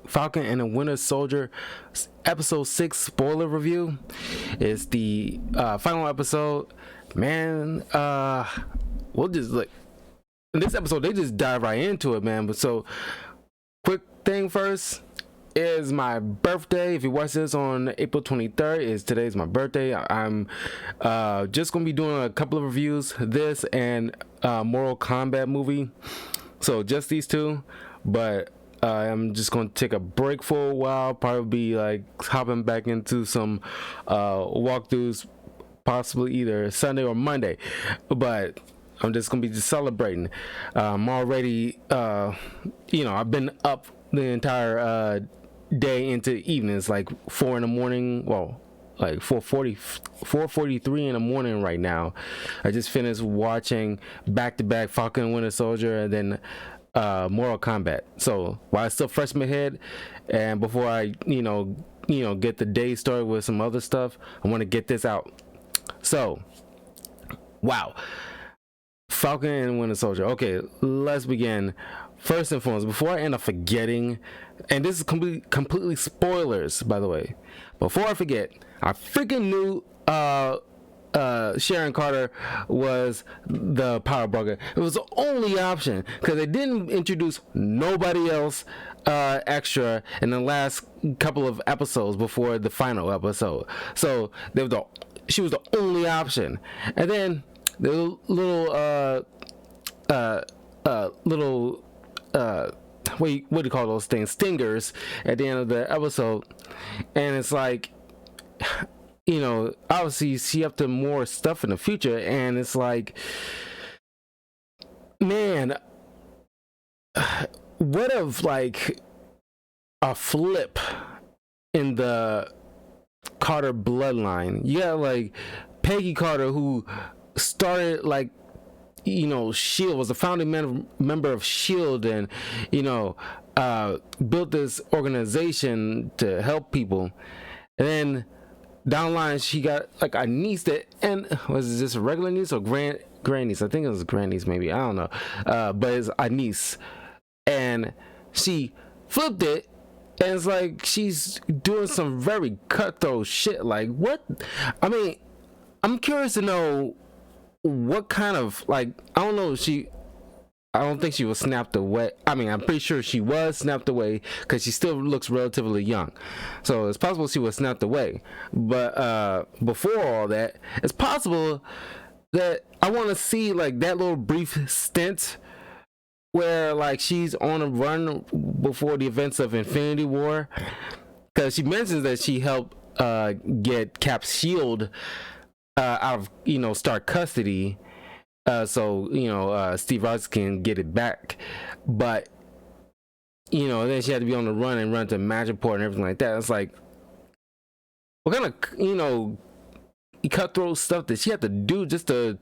Falcon and the Winter Soldier episode 6 spoiler review. It's the final episode. Man, we'll just like in this episode they just dive right into it, man. But so quick thing first is my birthday. If you watch this on April 23rd, today's my birthday. I'm just gonna be doing a couple of reviews, this and Mortal Kombat movie. So just these two, but I'm just gonna take a break for a while. Probably be like hopping back into some walkthroughs, possibly either Sunday or Monday. But I'm just gonna be just celebrating. I'm already, I've been up the entire day into evenings, like 4 in the morning. Well, like 4:43 in the morning right now. I just finished watching back-to-back Falcon and Winter Soldier and then Mortal Kombat. So while it's still fresh in my head, and before I get the day started with some other stuff, I want to get this out. So wow, Falcon and Winter Soldier. Okay, let's begin. First and foremost, before I end up forgetting, and this is completely spoilers, by the way. Before I forget, I freaking knew Sharon Carter was the power broker. It was the only option because they didn't introduce nobody else extra in the last couple of episodes before the final episode. So she was the only option. And then the little what do you call those things, stingers at the end of the episode. And it's like, obviously she up to more stuff in the future, and it's like, man, what if like a flip in the Carter bloodline? You got like Peggy Carter, who started like, Shield, was a founding member of Shield, and built this organization to help people. And then down the line she got like a niece that, and was this a regular niece or grand niece? I think it was a grand niece, maybe, I don't know, but it's a niece, and she flipped it, and it's like she's doing some very cutthroat shit. Like, what? I mean, I'm curious to know what kind of, like, I don't think she was snapped away. I mean, I'm pretty sure she was snapped away because she still looks relatively young. So it's possible she was snapped away. But before all that, it's possible that I want to see like that little brief stint where like she's on a run before the events of Infinity War, because she mentions that she helped get Cap's shield out of Stark custody, so Steve Rogers can get it back. But then she had to be on the run and run to Magiport and everything like that. It's like, what kind of cutthroat stuff did she have to do just to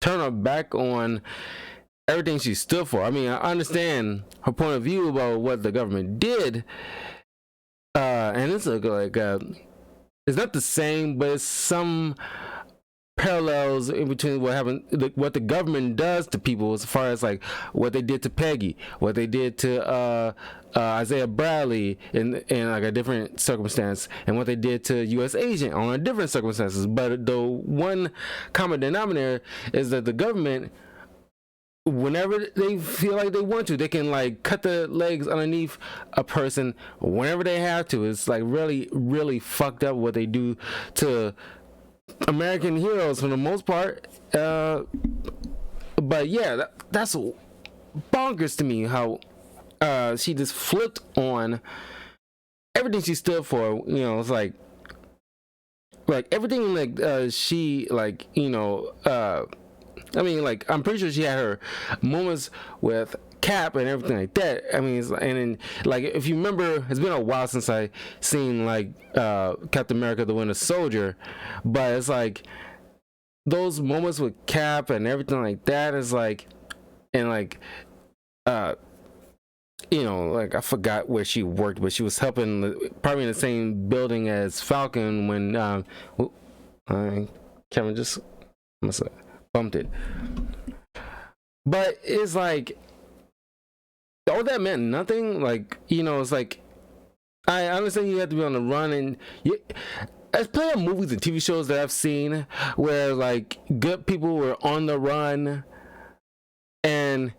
turn her back on everything she stood for? I mean, I understand her point of view about what the government did, and it's like it's not the same, but it's some parallels in between what the government does to people, as far as like what they did to Peggy, what they did to Isaiah Bradley in like a different circumstance, and what they did to U.S. Agent on a different circumstances. But the one common denominator is that the government, whenever they feel like they want to, they can like cut the legs underneath a person whenever they have to. It's like really, really fucked up what they do to American heroes for the most part. But yeah, that's bonkers to me how she just flipped on everything she stood for. It's like everything, like she, like, I mean, like, I'm pretty sure she had her moments with Cap and everything like that. I mean, and then, like, if you remember, it's been a while since I seen like Captain America: The Winter Soldier, but it's like those moments with Cap and everything like that is like, and like, like, I forgot where she worked, but she was helping, probably in the same building as Falcon when Kevin just must have bumped it. But it's like, all that meant nothing. Like, it's like I understand you have to be on the run, and there's plenty of movies and TV shows that I've seen where like good people were on the run, and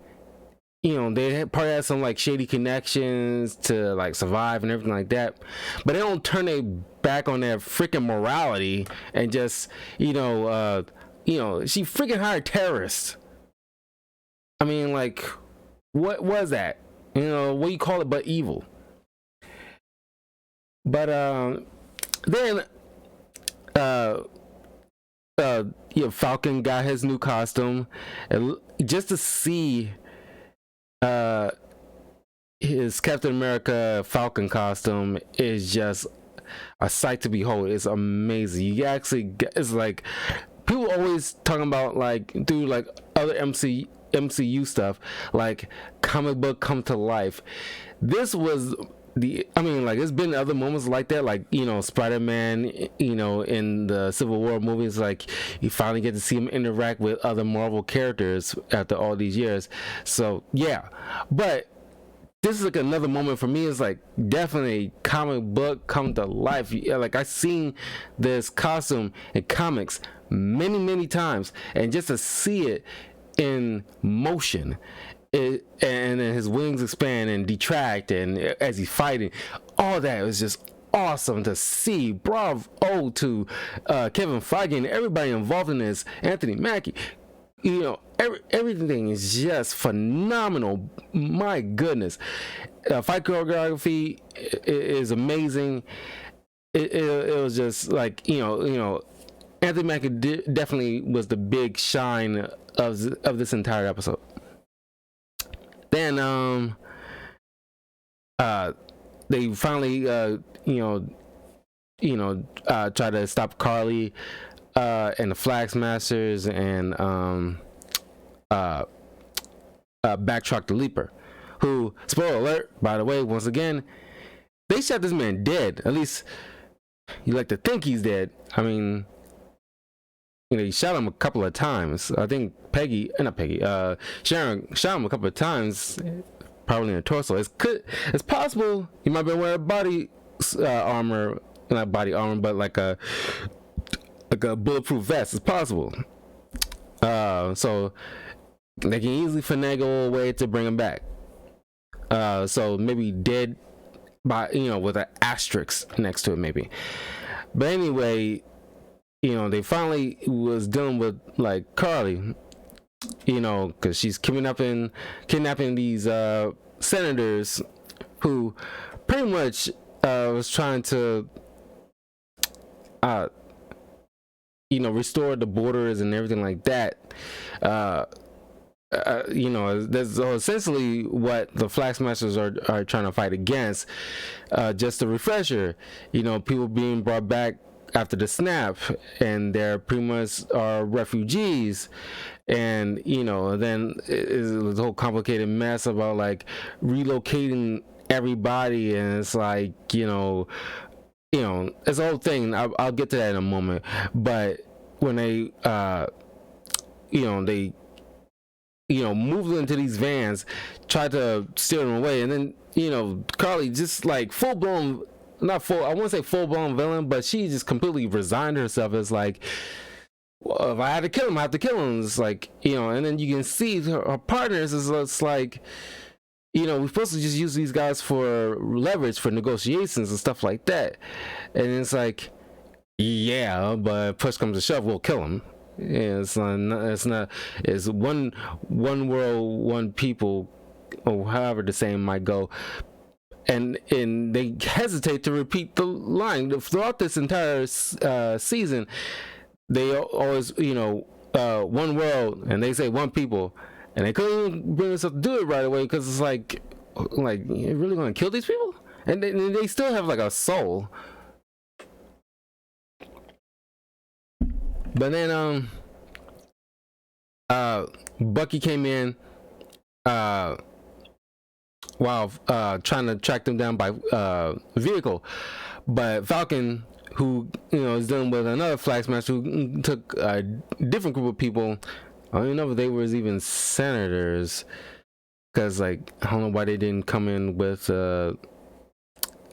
they probably had some like shady connections to like survive and everything like that, but they don't turn their back on their freaking morality and just she freaking hired terrorists. I mean, like, what was that? What do you call it but evil? But then Falcon got his new costume, and just to see his Captain America Falcon costume is just a sight to behold. It's amazing. You actually get, it's like people always talking about like do like other MCU stuff, like comic book come to life. This was there's been other moments like that, like Spider-Man, in the Civil War movies, like you finally get to see him interact with other Marvel characters after all these years. So yeah, but this is like another moment for me. It's like definitely comic book come to life. Like I seen this costume in comics many times, and just to see it in motion, and then his wings expand and detract, and as he's fighting, all that was just awesome to see. Bravo to Kevin Feige and everybody involved in this, Anthony Mackie. Everything is just phenomenal. My goodness, fight choreography is amazing. It was just like Anthony Mackie definitely was the big shine of this entire episode. Then they finally try to stop Carly and the Flag Smashers, and Backtrack the Leaper, who, spoiler alert, by the way, once again, they shot this man dead. At least you like to think he's dead. I mean, he shot him a couple of times. I think Sharon shot him a couple of times, probably in the torso. It's possible he might be wearing body armor, not body armor, but like a bulletproof vest. It's possible. So they can easily finagle a way to bring him back. So maybe dead by with an asterisk next to it, maybe. But anyway, they finally was dealing with like Carly, because she's kidnapping these senators who pretty much was trying to restore the borders and everything like that. That's essentially what the Flag Smashers are trying to fight against. Just a refresher, people being brought back after the snap, and they're pretty much are refugees, and then it's a whole complicated mess about like relocating everybody, and it's like it's a whole thing. I'll get to that in a moment. But when they they moved into these vans, tried to steer them away, and then Carly just like full blown, not full, I won't say full blown villain, but she just completely resigned herself as like, well, if I had to kill him, I have to kill him. It's like, and then you can see her partners is it's like, we're supposed to just use these guys for leverage for negotiations and stuff like that. And it's like, yeah, but push comes to shove, we'll kill him. Yeah, it's not. It's one world, one people, or however the saying might go. And they hesitate to repeat the line throughout this entire season. They always, one world, and they say one people, and they couldn't even bring themselves to do it right away, because it's like you're really gonna kill these people, and they still have like a soul. But then Bucky came in while trying to track them down by vehicle, but Falcon, who is dealing with another Flag Smasher who took a different group of people. I don't even know if they were even senators, because like I don't know why they didn't come in with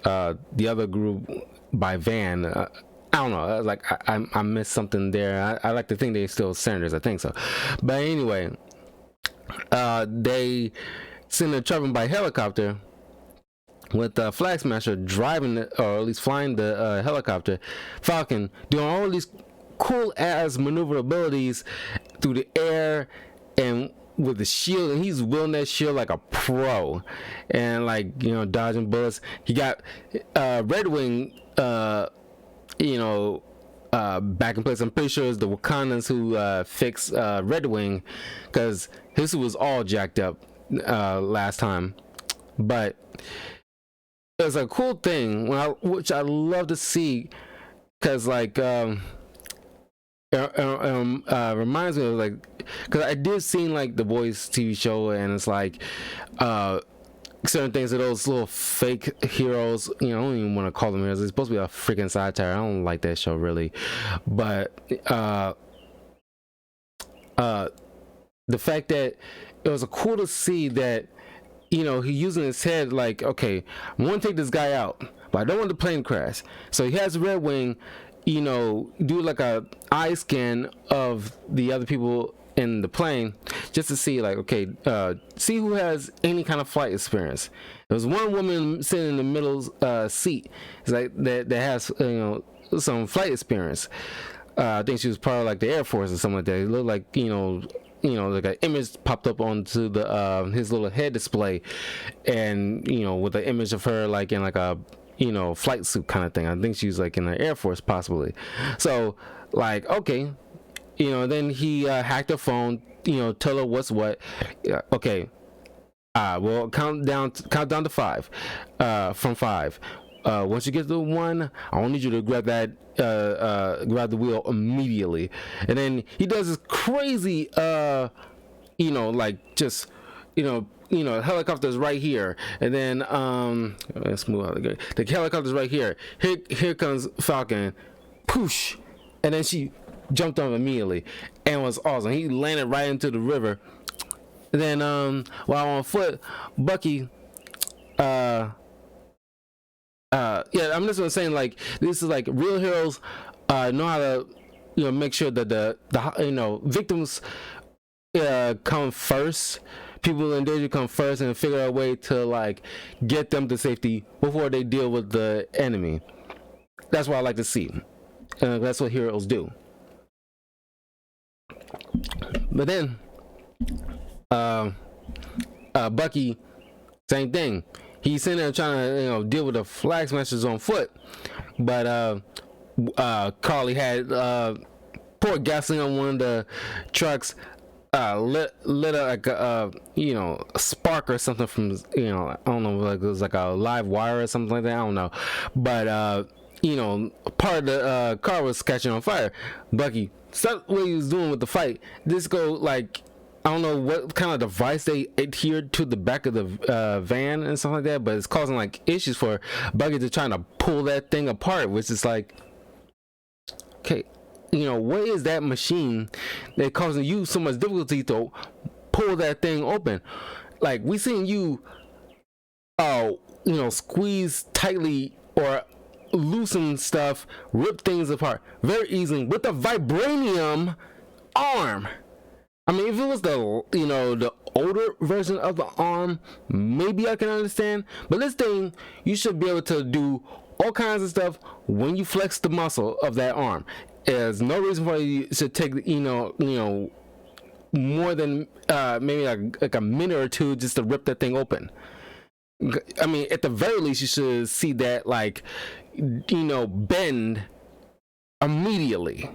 the other group by van. I don't know. Like I missed something there. I like to think they still senators. I think so. But anyway, they send a traveling by helicopter with Flag Smasher driving or at least flying the helicopter, Falcon doing all these cool ass maneuverabilities through the air and with the shield, and he's wielding that shield like a pro, and like, you know, dodging bullets. He got Red Wing back in place. I'm pretty sure it's the Wakandans who fixed Red Wing, because his was all jacked up last time. But it's a cool thing which I love to see, because like reminds me of, like, because I did see like the Boys TV show, and it's like certain things of those little fake heroes, you know, I don't even want to call them heroes. It's supposed to be a freaking satire. I don't like that show really, but the fact that it was cool to see that, you know, he using his head like, okay, I want to take this guy out, but I don't want the plane crash. So he has Red Wing, you know, do like a eye scan of the other people in the plane, just to see like, okay, see who has any kind of flight experience. There was one woman sitting in the middle seat, it's like that has, you know, some flight experience. I think she was part of like the Air Force or something like that. It looked like, you know, like an image popped up onto the his little head display, and, you know, with the image of her like in like a, you know, flight suit kind of thing. I think she was like in the Air Force possibly. So like, okay, you know, then he hacked her phone, you know, tell her what's what. Okay, well, count down to 5, from 5. Once you get to 1, I want you to grab the wheel immediately. And then he does this crazy, you know, like just, you know, helicopter's right here, and then let's move out. The helicopter's right here. Here comes Falcon, poosh, and then she jumped on immediately, and it was awesome. He landed right into the river. And then while on foot, Bucky, yeah, I'm just saying, like, this is like real heroes know how to, you know, make sure that the you know, victims come first. People in danger come first, and figure out a way to like get them to safety before they deal with the enemy. That's what I like to see, and that's what heroes do. But then Bucky, same thing. He's sitting there trying to, you know, deal with the Flag Smashers on foot, but Carly had poured gasoline on one of the trucks, lit like a you know, a spark or something from, you know, I don't know, like it was like a live wire or something like that, I don't know, but you know, part of the car was catching on fire. Bucky stopped what he was doing with the fight, just go like, I don't know what kind of device they adhered to the back of the van and stuff like that, but it's causing like issues for Bucky to trying to pull that thing apart, which is like, okay, you know, what is that machine that causing you so much difficulty to pull that thing open? Like, we seen you, you know, squeeze tightly or loosen stuff, rip things apart very easily with a vibranium arm. I mean, if it was the, you know, the older version of the arm, maybe I can understand. But this thing, you should be able to do all kinds of stuff when you flex the muscle of that arm. There's no reason why you should take, you know, more than maybe like a minute or two just to rip that thing open. I mean, at the very least, you should see that, like, you know, bend immediately.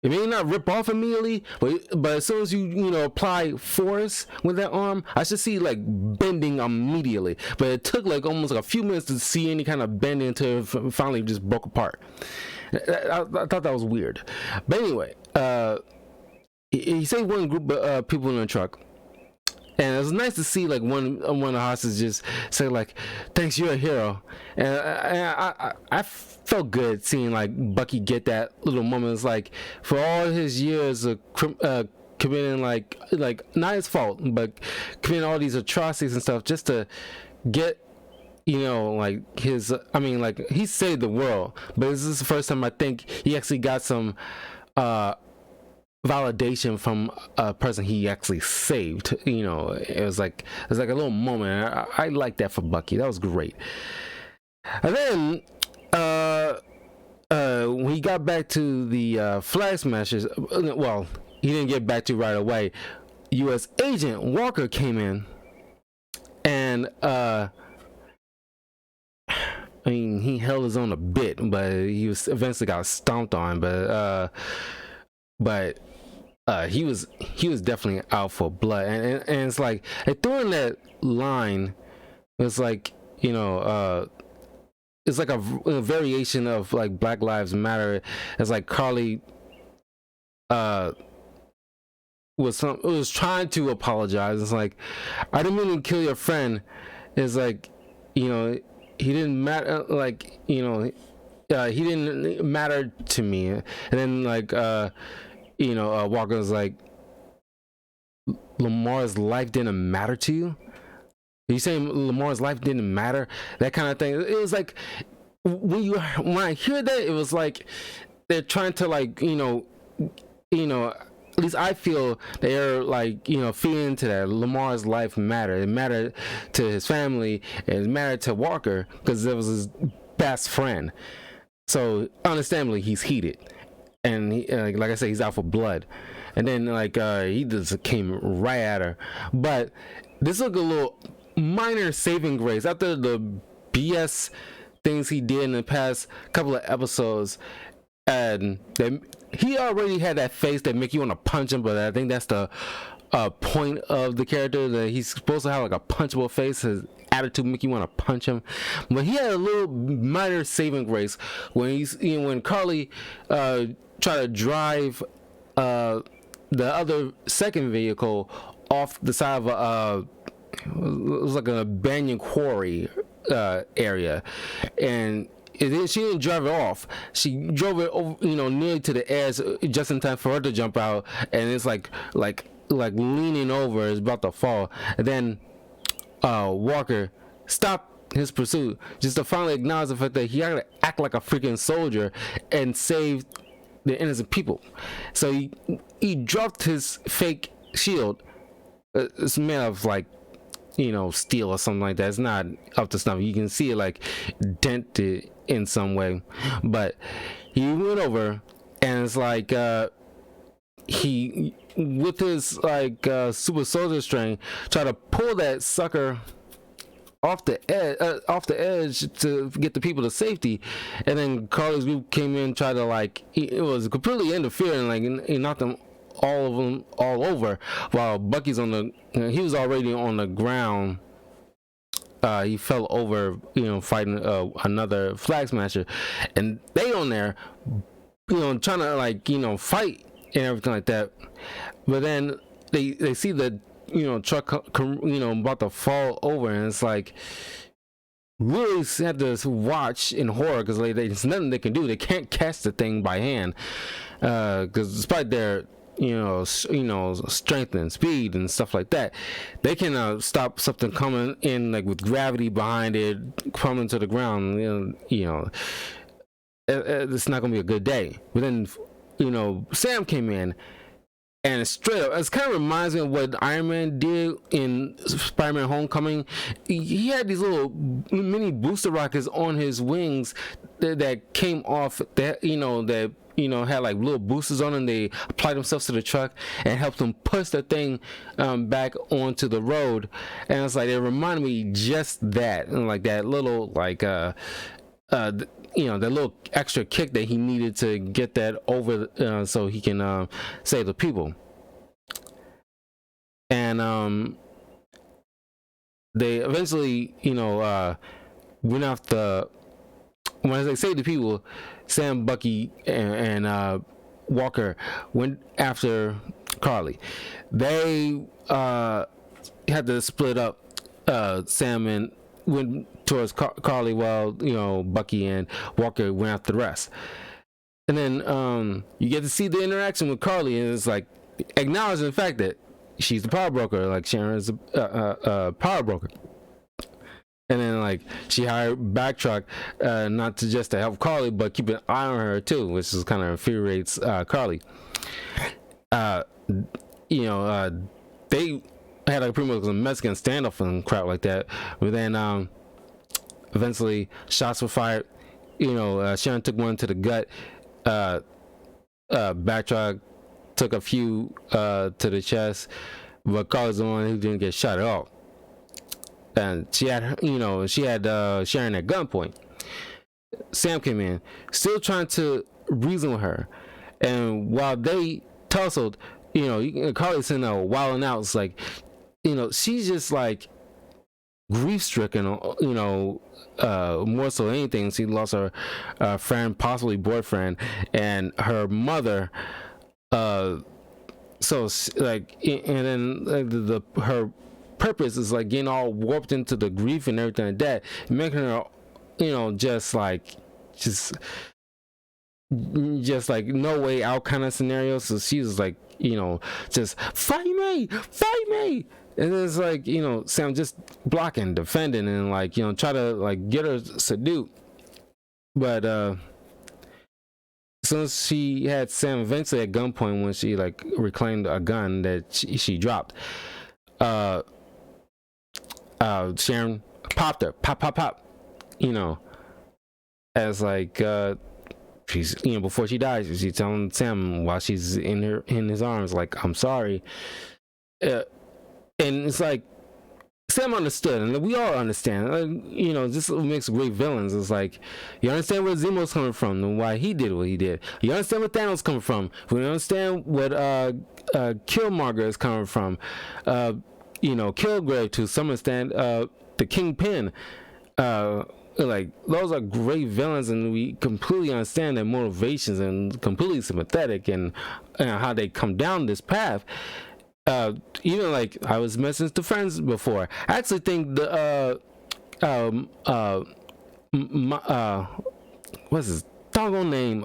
It may not rip off immediately, but as soon as you know, apply force with that arm, I should see like bending immediately. But it took like almost like a few minutes to see any kind of bending until it finally just broke apart. I thought that was weird. But anyway, he saved one group of people in the truck, and it was nice to see like one of the hostages just say like, "Thanks, you're a hero." And I felt good seeing like Bucky get that little moment. It's like, for all his years of committing like not his fault, but committing all these atrocities and stuff, just to get like his, I mean, like he saved the world, but this is the first time I think he actually got some uh validation from a person he actually saved. It was like a little moment. I like that for Bucky. That was great. And then when he got back to the Flag Smashers, well, he didn't get back to right away. U.S. Agent Walker came in, and I mean, he held his own a bit, but he was eventually got stomped on. But he was definitely out for blood, and it's like during that line, it's like it's like a variation of like Black Lives Matter. It's like Carly was trying to apologize. It's like, I didn't mean to kill your friend. It's like, he didn't matter. Like, he didn't matter to me. And then like Walker was like, Lamar's life didn't matter to you? Are you saying Lamar's life didn't matter? That kind of thing. It was like, when I hear that, it was like they're trying to like at least I feel they're like feeding into that Lamar's life mattered. It mattered to his family, and it mattered to Walker because it was his best friend. So understandably, he's heated, and like I said, he's out for blood. And then like he just came right at her. But this looked a little minor saving grace after the BS things he did in the past couple of episodes, and he already had that face that make you want to punch him. But I think that's the point of the character, that he's supposed to have like a punchable face. His attitude make you want to punch him. But he had a little minor saving grace when when Carly tried to drive the other second vehicle off the side of it was like an abandoned quarry area, and then she didn't drive it off. She drove it over, nearly to the edge, just in time for her to jump out. And it's like leaning over, it's about to fall. And then Walker stopped his pursuit just to finally acknowledge the fact that he had to act like a freaking soldier and save the innocent people. So he dropped his fake shield. It's made of like steel or something like that. It's not up to snuff. You can see it like dented in some way, but he went over, and it's like he with his like super soldier string tried to pull that sucker off the edge to get the people to safety. And then Carly's group came in, tried to like, it was completely interfering, like he knocked them all over, while Bucky's he was already on the ground. He fell over, fighting another Flag Smasher, and they on there, trying to like, fight and everything like that. But then they see the truck about to fall over, and it's like really had to watch in horror, because like, there's nothing they can do. They can't catch the thing by hand, because despite their strength and speed and stuff like that, they can stop something coming in like with gravity behind it coming to the ground. It's not gonna be a good day. But then Sam came in, and straight up, it kind of reminds me of what Iron Man did in Spider-Man Homecoming. He had these little mini booster rockets on his wings that came off, that had like little boosters on them. They applied themselves to the truck and helped them push the thing back onto the road. And it's like, it reminded me just that, and like that little like that little extra kick that he needed to get that over, so he can save the people. And they eventually went off the, when they saved the people, Sam, Bucky, and Walker went after Carly. They had to split up. Sam and went towards Carly, while Bucky and Walker went after the rest. And then you get to see the interaction with Carly, and it's like acknowledging the fact that she's the power broker, like Sharon's a power broker. And then like she hired Backtrack, not to just to help Carly, but keep an eye on her too, which is kind of infuriates Carly. Uh, they had like pretty much a Mexican standoff and crap like that. But then eventually shots were fired. Sharon took one to the gut. Backtrack took a few to the chest, but Carly's the one who didn't get shot at all. And she had Sharon at gunpoint. Sam came in, still trying to reason with her, and while they tussled, Carly's sitting there wilding out. It's like, she's just like grief stricken, more so than anything. She lost her friend, possibly boyfriend, and her mother. So like, and then her purpose is like getting all warped into the grief and everything like that, making her, just like no way out kind of scenario. So she was like, just fight me, and it's like, Sam just blocking, defending, and like, try to like get her subdued. But as soon as she had Sam eventually at gunpoint, when she like reclaimed a gun that she dropped, Sharon popped her, pop, as like she's, before she dies, she's telling Sam while she's in his arms, like, I'm sorry. And it's like Sam understood, and we all understand. This makes great villains. It's like, you understand where Zemo's coming from and why he did what he did. You understand where Thanos coming from. We understand what Killmonger is coming from. Kilgrave to some extent, the Kingpin. Like, those are great villains, and we completely understand their motivations and completely sympathetic and how they come down this path. Even like I was mentioning to friends before, I actually think the what's his doggone name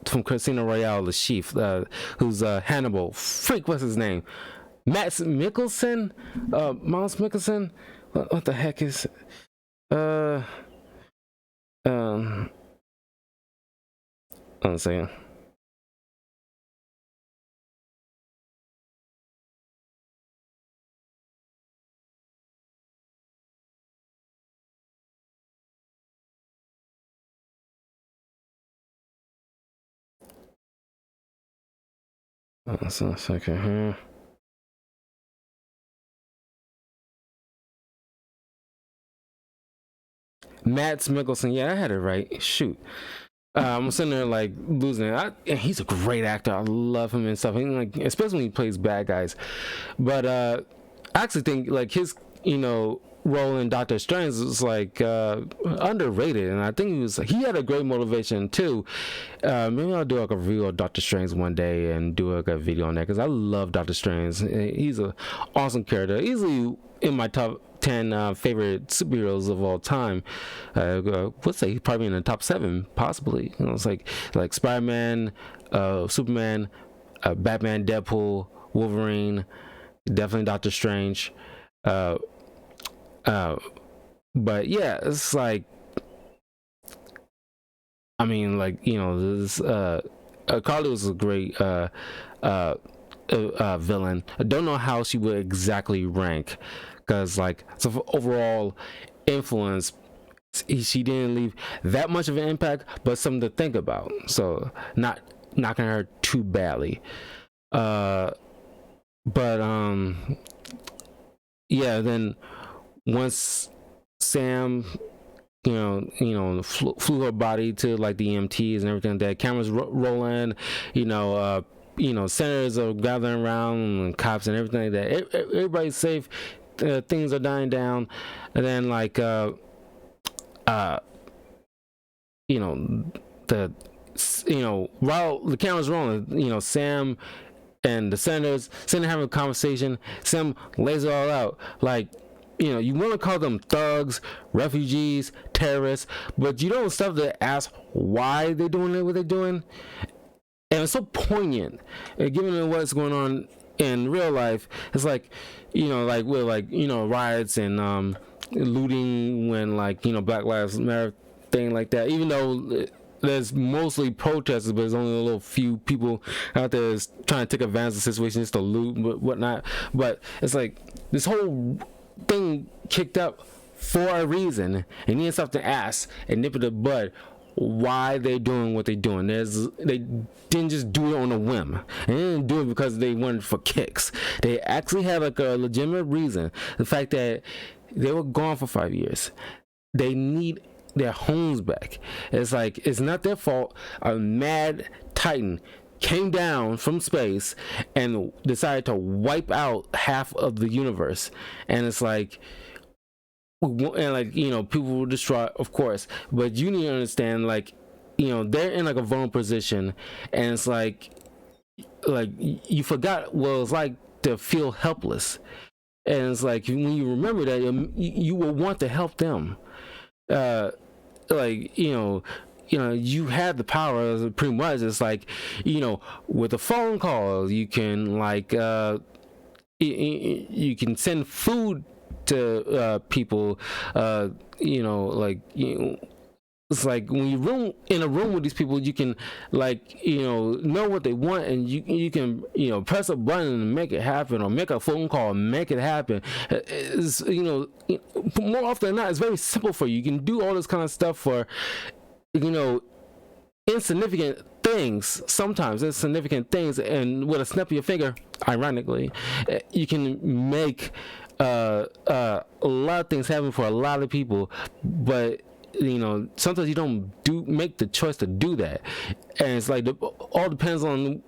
from Casino Royale, the chief, who's Hannibal, what's his name, Mads Mikkelsen, Miles Mikkelsen, what the heck is one second. So a second here. Mads Mikkelsen, yeah, I had it right. Shoot. I'm sitting there like losing it. And he's a great actor. I love him and stuff. And like, especially when he plays bad guys. But I actually think like his, role in Doctor Strange is like underrated, and I think he had a great motivation too. Maybe I'll do like a review of Doctor Strange one day and do like a video on that, because I love Doctor Strange. He's an awesome character, easily in my top 10 favorite superheroes of all time. Let's say he's probably in the top 7, possibly. It's like Spider-Man, Superman, Batman, Deadpool, Wolverine, definitely Doctor Strange. But yeah, it's like, I mean, like, this Carly was a great villain. I don't know how she would exactly rank, because like, so overall influence, she didn't leave that much of an impact, but something to think about. So not knocking her too badly. But yeah, then once Sam, flew her body to like the EMTs and everything like that, cameras rolling, senators are gathering around, and cops and everything like that. Everybody's safe. Things are dying down, and then like while the camera's rolling, Sam and the senators sitting having a conversation. Sam lays it all out, like, you want to call them thugs, refugees, terrorists, but you don't stop to ask why they're doing what they're doing. And it's so poignant, given what's going on in real life. It's like, like with like riots and looting when, like, Black Lives Matter thing like that. Even though there's mostly protesters, but there's only a little few people out there that's trying to take advantage of the situation just to loot and whatnot. But it's like this whole thing kicked up for a reason, and you have to ask and nip it in the bud why they're doing what they're doing. They didn't just do it on a whim, and they didn't do it because they wanted for kicks. They actually had like a legitimate reason. The fact that they were gone for 5 years, they need their homes back. It's like, it's not their fault a mad titan came down from space and decided to wipe out half of the universe. And it's like, and like, people will destroy, of course, but you need to understand, like, they're in like a vulnerable position, and it's like you forgot what it's like to feel helpless. And it's like, when you remember that, you will want to help them. Like, you have the power, pretty much. It's like, with a phone call, you can, like, you can send food to people. It's like, when you in a room with these people, you can, like, know what they want, and you can, press a button and make it happen, or make a phone call and make it happen. It's, more often than not, it's very simple for you. You can do all this kind of stuff for, insignificant things. Sometimes it's significant things, and with a snap of your finger, ironically, you can make a lot of things happen for a lot of people. But sometimes you don't make the choice to do that, and it's like, all depends on,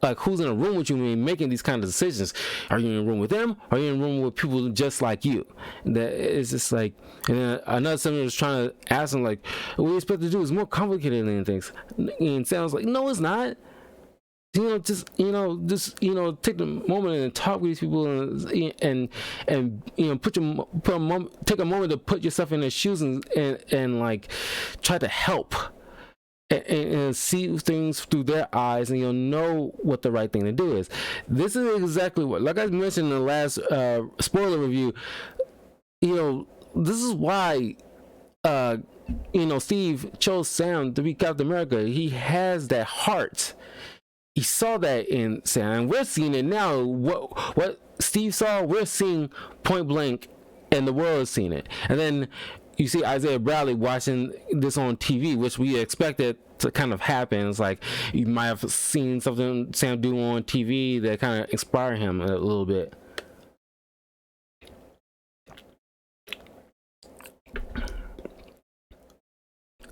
like, who's in a room with you when you're making these kind of decisions. Are you in a room with them? Or are you in a room with people just like you? That it's just like, and then another somebody was trying to ask him, like, what you expect to do is more complicated than things. And Sam's like, no, it's not. Just take the moment and talk with these people, and take a moment to put yourself in their shoes, and like, try to help, and see things through their eyes, and you'll know what the right thing to do is. This is exactly what, like I mentioned in the last spoiler review, this is why Steve chose Sam to be Captain America. He has that heart. He saw that in Sam, and we're seeing it now. What Steve saw, we're seeing point blank, and the world is seeing it. And then you see Isaiah Bradley watching this on TV, which we expected to kind of happen. It's like, you might have seen something Sam do on TV that kind of inspired him a little bit.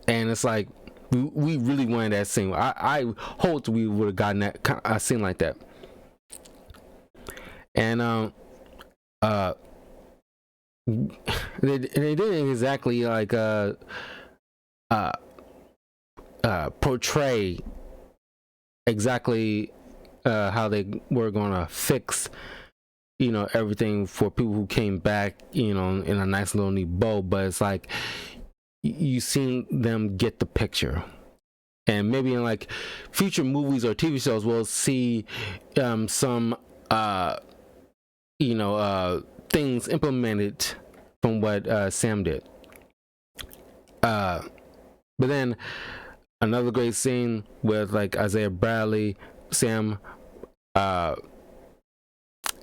And it's like, we really wanted that scene. I hoped we would have gotten that a scene like that. And they didn't exactly, like, portray exactly how they were gonna fix everything for people who came back in a nice little neat bow. But it's like, you seen them get the picture, and maybe in like future movies or TV shows we'll see some things implemented from what Sam did. But then another great scene with, like, Isaiah Bradley, Sam brought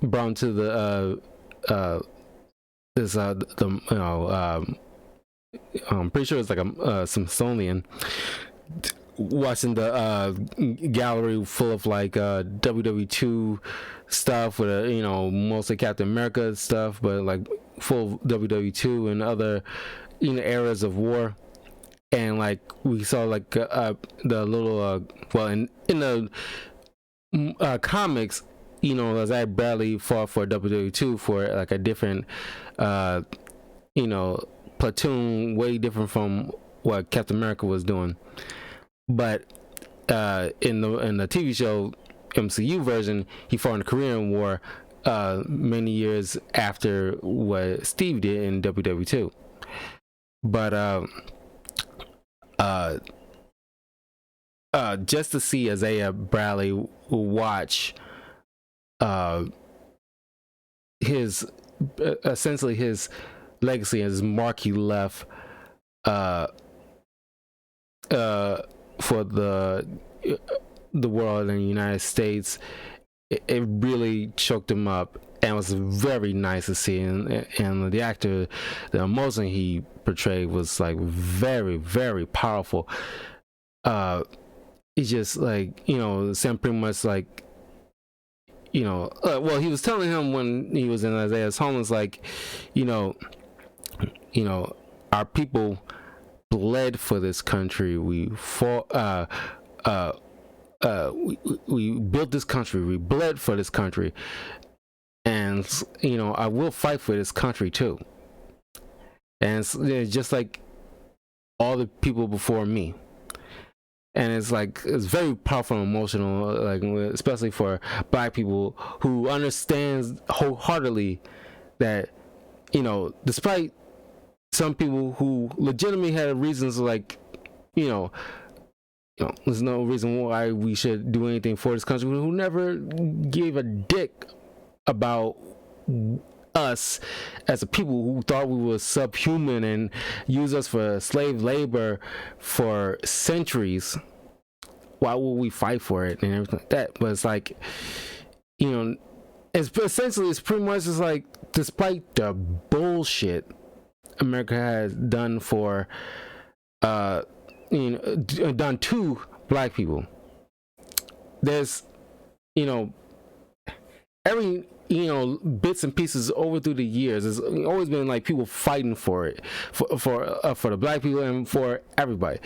him to the I'm pretty sure it's like a Smithsonian, watching the gallery full of, like, WW2 stuff with mostly Captain America stuff, but like full of WW2 and other eras of war. And like, we saw, like, the little in the comics, Isaiah Bradley fought for WW2 for, like, a different platoon, way different from what Captain America was doing. But in the TV show MCU version, he fought in the Korean War many years after what Steve did in WW2. But just to see Isaiah Bradley watch his essentially his legacy and his mark he left uh for the world and the United States, it really choked him up, and it was very nice to see. And the actor, the emotion he portrayed was like very, very powerful. It's just like, Sam pretty much like, well, he was telling him when he was in Isaiah's home, it's like, you know, our people bled for this country. We fought. We built this country. We bled for this country, and I will fight for this country too. And it's just like all the people before me. And it's like, it's very powerful and emotional, like especially for Black people who understands wholeheartedly that, despite some people who legitimately had reasons, like, there's no reason why we should do anything for this country, who never gave a dick about us as a people who thought we were subhuman and use us for slave labor for centuries. Why would we fight for it and everything like that? But it's like, it's essentially, it's pretty much just like, despite the bullshit America has done for done to Black people, there's every bits and pieces over through the years. There's always been like people fighting for it, for the Black people and for everybody.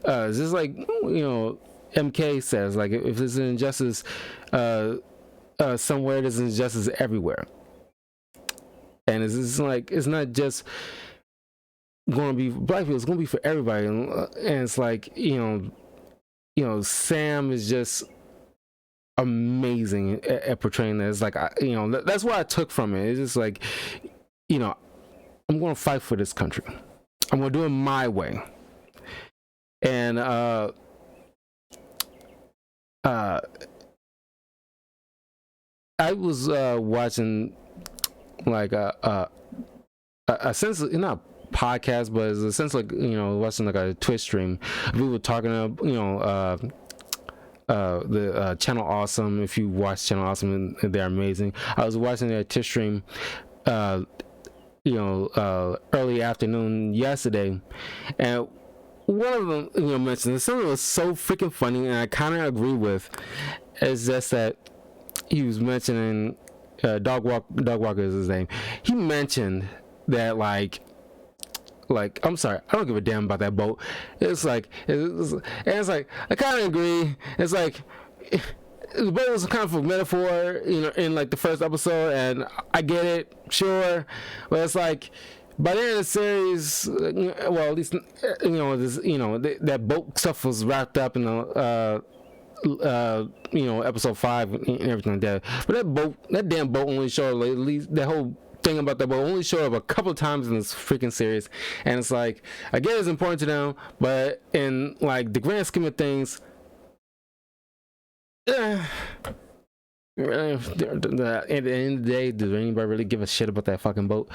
It's just like MK says, like, if there's an injustice somewhere, there's injustice everywhere. And it's like, it's not just going to be Black people, it's going to be for everybody. And it's like, Sam is just amazing at portraying that. It's like, that's what I took from it. It's just like, I'm going to fight for this country. I'm going to do it my way. And I was watching like a sense, not podcast, but it's a sense like, watching like a Twitch stream. We were talking about, the Channel Awesome. If you watch Channel Awesome, they're amazing. I was watching their Twitch stream, early afternoon yesterday, and one of them, mentioned something that was so freaking funny, and I kind of agree with. It's just that he was mentioning Dog Walker is his name. He mentioned that like I'm sorry, I don't give a damn about that boat. It's like I kind of agree. It's like the boat was kind of a metaphor, in like the first episode, and I get it, sure, but it's like, by the end of the series, well, at least that boat stuff was wrapped up in the episode 5 and everything like that. But that damn boat only showed, like, at least that whole thing about that boat only showed up a couple of times in this freaking series. And it's like, I get it's important to them, but in like the grand scheme of things, at the end of the day, does anybody really give a shit about that fucking boat?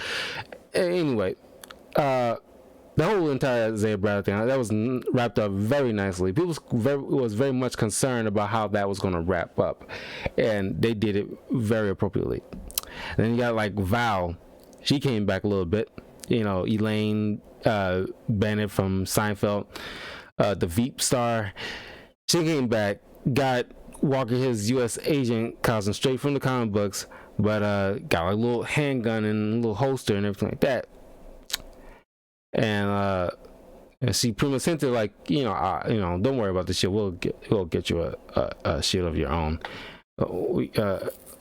Anyway, the whole entire Isaiah Bradley thing, that was wrapped up very nicely. People was very much concerned about how that was going to wrap up, and they did it very appropriately. Then you got like Val, she came back a little bit. Elaine Bennett from Seinfeld, the Veep star, she came back, got Walker his U.S. agent costume straight from the comic books, but got a little handgun and a little holster and everything like that. And she pretty much hinted like, don't worry about the shit. We'll get you a shield of your own.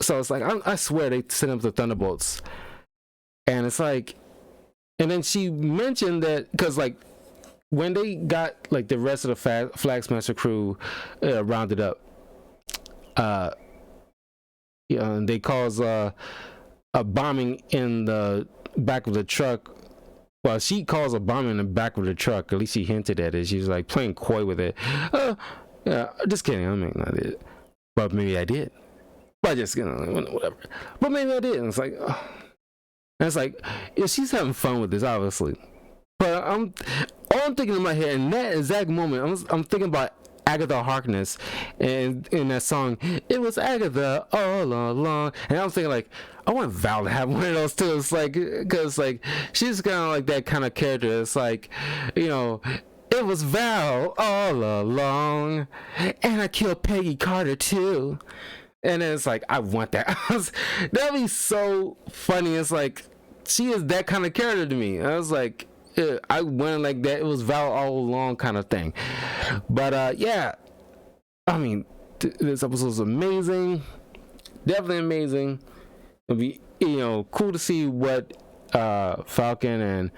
So it's like, I swear they sent up the Thunderbolts, and it's like, and then she mentioned that because like when they got like the rest of the Flag Smasher crew rounded up, and they caused a bombing in the back of the truck. Well, she calls a bomb in the back of the truck. At least she hinted at it. She was like playing coy with it. Yeah, just kidding. I mean, I did, but maybe I did. But just whatever. But maybe I did. And it's like, And it's like, yeah, she's having fun with this, obviously. But all I'm thinking in my head in that exact moment, I'm thinking about Agatha Harkness, and in that song, it was Agatha all along, and I was thinking like, I want Val to have one of those too. It's like, because like she's kind of like that kind of character. It's like, you know, it was Val all along, and I killed Peggy Carter too. And then it's like, I want that. That'd be so funny. It's like, she is that kind of character to me. I was like, yeah, I went like that. It was Val all along kind of thing. But yeah, I mean, this episode was amazing. Definitely amazing. It'll be, you know, cool to see what Falcon and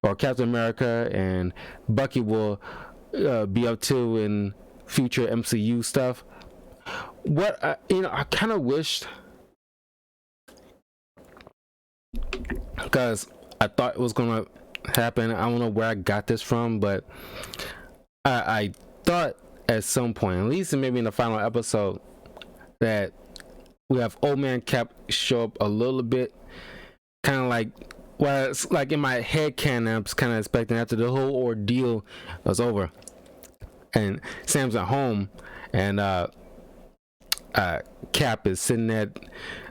or Captain America and Bucky will be up to in future MCU stuff. What you know, I kind of wished, because I thought it was gonna happen. I don't know where I got this from, but I thought at some point, at least maybe in the final episode, that we have Old Man Cap show up a little bit, kind of like, well, it's like in my head canon, I was kind of expecting after the whole ordeal was over and Sam's at home and Cap is sitting at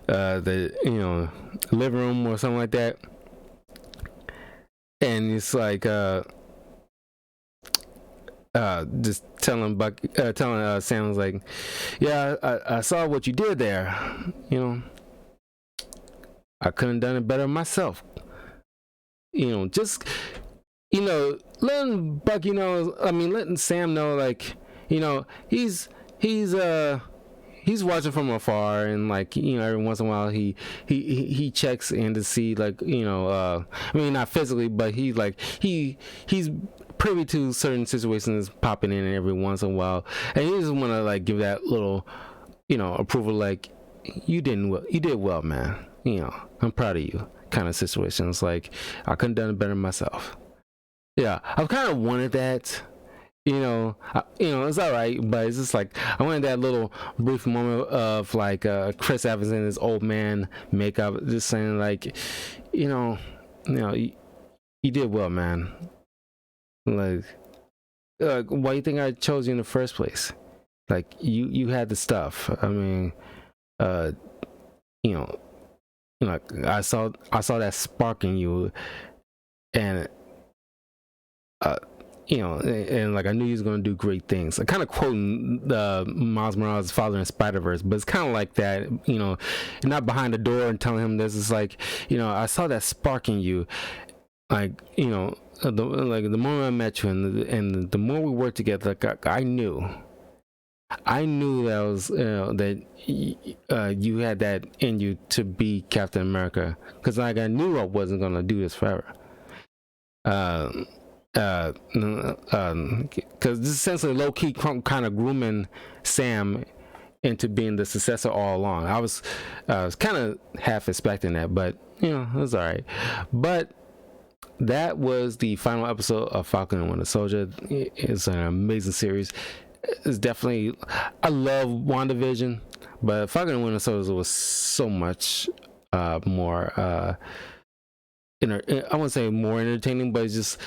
the, you know, living room or something like that, and it's like just telling Sam was like, yeah, I saw what you did there, you know, I couldn't have done it better myself, you know, just, you know, letting Bucky know, I mean letting Sam know, like, you know, he's watching from afar, and like, you know, every once in a while he checks in to see, like, you know, I mean not physically, but he's privy to certain situations popping in every once in a while, and he just want to like give that little, you know, approval, like, you did well, man, you know, I'm proud of you kind of situations. Like, I couldn't have done it better myself. Yeah, I've kind of wanted that. You know, it's all right, but it's just like I wanted that little brief moment of like Chris Evans in his old man makeup, just saying like, you know, you did well, man. Like, why do you think I chose you in the first place? Like, you had the stuff. I mean, you know, like I saw that spark in you, and you know, and like I knew he was going to do great things. I kind of quoting Miles Morales' father in Spider-Verse, but it's kind of like that, you know, not behind the door and telling him this. Is like, you know, I saw that spark in you, like, you know, the moment I met you, and the more we worked together, like I knew that was, you know, that you had that in you to be Captain America, because like I knew I wasn't going to do this forever. Because this is essentially low-key kind of grooming Sam into being the successor all along. I was kind of half expecting that, but you know, it was all right. But that was the final episode of Falcon and Winter Soldier. It's an amazing series. It's definitely, I love WandaVision, but Falcon and Winter Soldier was so much more I wouldn't say more entertaining, but it's just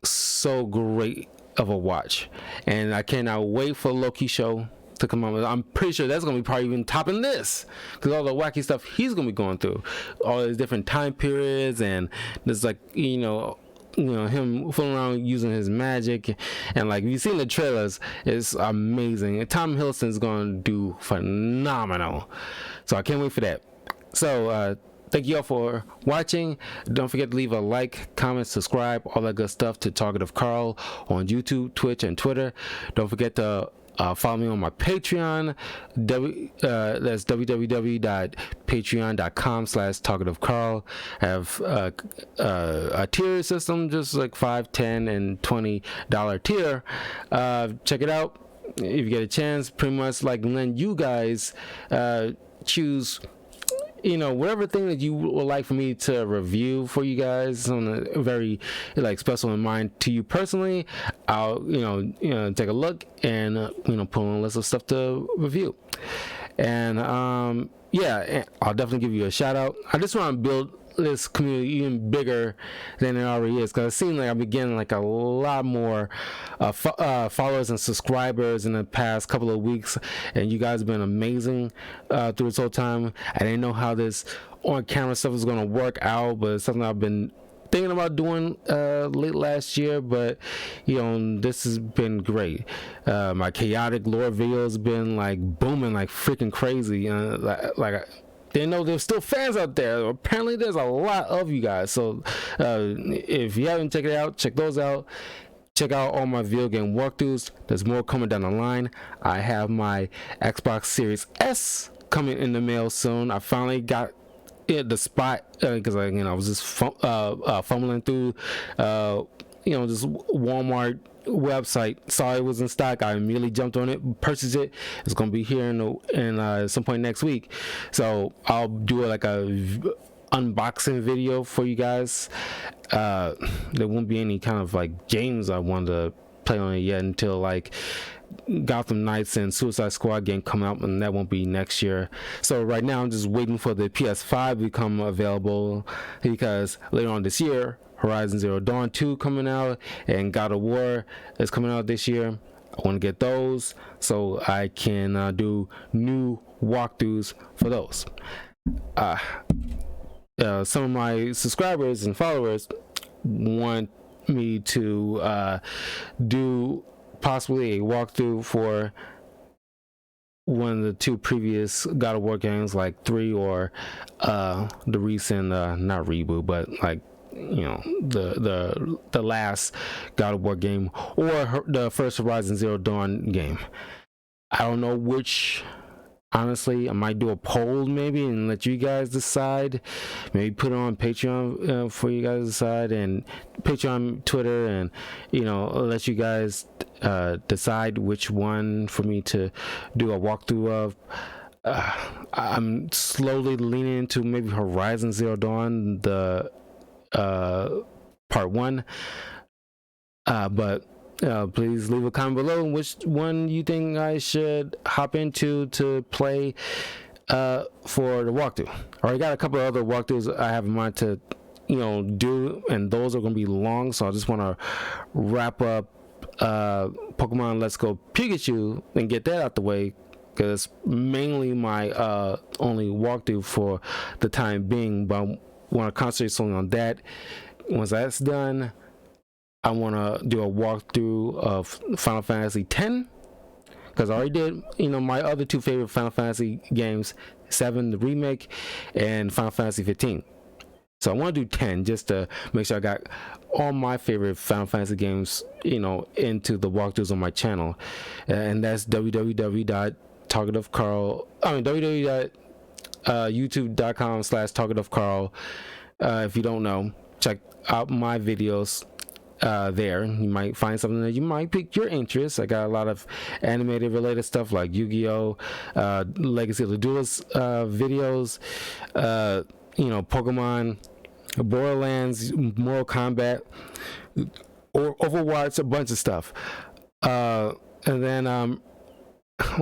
so great of a watch, and I cannot wait for Loki show to come on. I'm pretty sure that's gonna be probably even topping this, because all the wacky stuff he's gonna be going through, all these different time periods, and there's like, you know, him fooling around using his magic, and like, if you've seen the trailers, it's amazing, and Tom Hiddleston's gonna do phenomenal, so I can't wait for that. So thank you all for watching. Don't forget to leave a like, comment, subscribe, all that good stuff to Talkative Carl on YouTube, Twitch, and Twitter. Don't forget to follow me on my Patreon. That's www.patreon.com/talkativecarl. I have a tier system, just like $5, $10, and $20 tier. Check it out if you get a chance. Pretty much like letting you guys choose, you know, whatever thing that you would like for me to review for you guys on a very like special in mind to you personally. I'll you know take a look and you know, put on a list of stuff to review, and yeah, I'll definitely give you a shout out. I just want to build this community even bigger than it already is, because it seems like I've been getting like a lot more followers and subscribers in the past couple of weeks, and you guys have been amazing through this whole time. I didn't know how this on camera stuff is going to work out, but it's something I've been thinking about doing late last year, but you know, this has been great. My chaotic lore videos been like booming like freaking crazy. Like didn't know there's still fans out there. Apparently there's a lot of you guys, so if you haven't checked it out, check those out. Check out all my video game walkthroughs. There's more coming down the line. I have my Xbox Series S coming in the mail soon. I finally got the spot, because I was just fumbling through this Walmart website, saw it was in stock. I immediately jumped on it, purchased it. It's gonna be here in some point next week, so I'll do like a unboxing video for you guys. There won't be any kind of like games I want to play on it yet until like Gotham Knights and Suicide Squad game come out, and that won't be next year. So right now I'm just waiting for the PS5 to become available, because later on this year Horizon Zero Dawn 2 coming out, and God of War is coming out this year. I want to get those so I can do new walkthroughs for those. Some of my subscribers and followers want me to do possibly a walkthrough for one of the two previous God of War games, like 3 or the recent not reboot, but like the last God of War game, or the first Horizon Zero Dawn game. I don't know which. Honestly, I might do a poll maybe and let you guys decide. Maybe put it on Patreon for you guys to decide, and Patreon, Twitter, and let you guys decide which one for me to do a walkthrough of. I'm slowly leaning into maybe Horizon Zero Dawn, the part 1, but please leave a comment below which one you think I should hop into to play for the walkthrough. I already got a couple of other walkthroughs I have in mind to do, and those are going to be long, so I just want to wrap up Pokemon Let's Go Pikachu and get that out the way, because it's mainly my only walkthrough for the time being, but I want to concentrate solely on that. Once that's done, I want to do a walkthrough of Final Fantasy X, because I already did my other two favorite Final Fantasy games, 7 the remake and Final Fantasy 15. So I want to do 10 just to make sure I got all my favorite Final Fantasy games into the walkthroughs on my channel, and that's www.youtube.com/targetofcarl. If you don't know, check out my videos there. You might find something that you might pique your interest. I got a lot of animated related stuff like Yu-Gi-Oh, Legacy of the Duelist videos, Pokemon, Borderlands, Mortal Kombat, or Overwatch, a bunch of stuff. And then I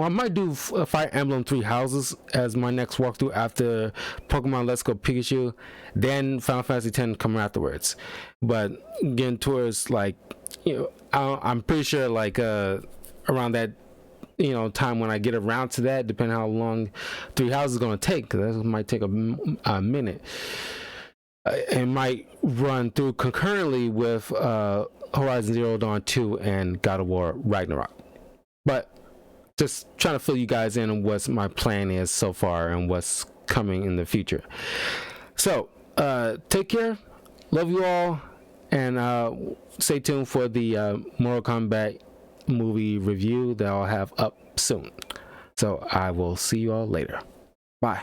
might do Fire Emblem 3 Houses as my next walkthrough after Pokemon Let's Go Pikachu, then Final Fantasy X coming afterwards. But getting towards like I'm pretty sure like around that time when I get around to that, depending how long 3 Houses is going to take, because that might take a minute. It might run through concurrently with Horizon Zero Dawn 2 and God of War Ragnarok. But just trying to fill you guys in on what my plan is so far and what's coming in the future. So take care, love you all, and stay tuned for the Mortal Kombat movie review that I'll have up soon. So I will see you all later. Bye.